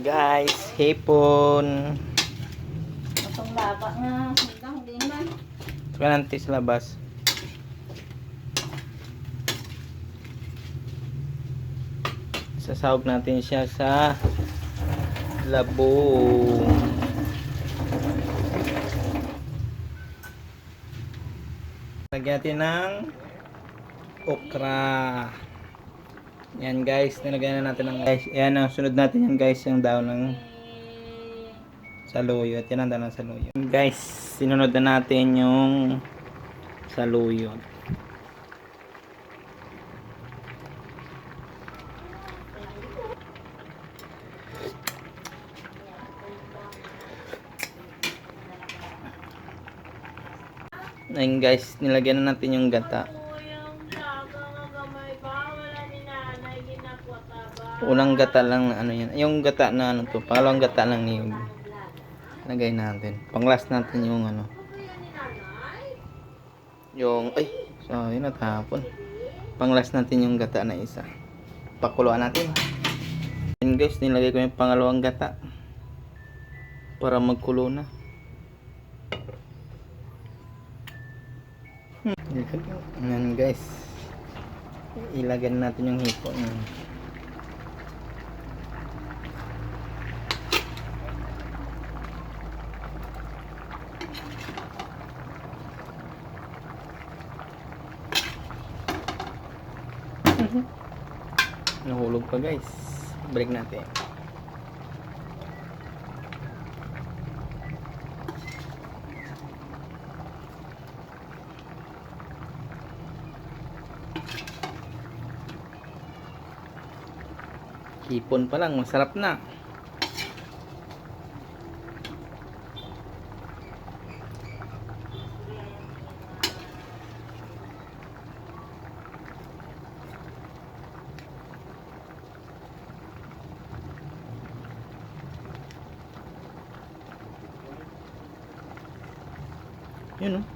Guys, hipon. Matong laba nga. Hanggang din man. Ito ka nanti sa labas. Sasawag natin siya sa labong. Lagyan natin ng okra. Yan guys, nilagyan na natin ng guys. Yan ang sunod natin yan guys, yung daon ng saluyot. Yan ang daon ng saluyot. Guys, sinunod na natin yung saluyot. Ayun guys, nilagyan na natin yung gata. Unang gata lang na ano yan. Yung gata na ano to, pangalawang gata lang yung lagay natin. Pang-last natin yung ano. Yung, ay, so yun natapon. Pang-last natin yung gata na isa. Pakuluan natin. Ayun guys, nilagay ko yung pangalawang gata. Para magkulo na. Yan guys. Ilagay natin yung hipon. Nahulog pa guys. Break natin. Hipon pa lang, masarap na. Yun oh.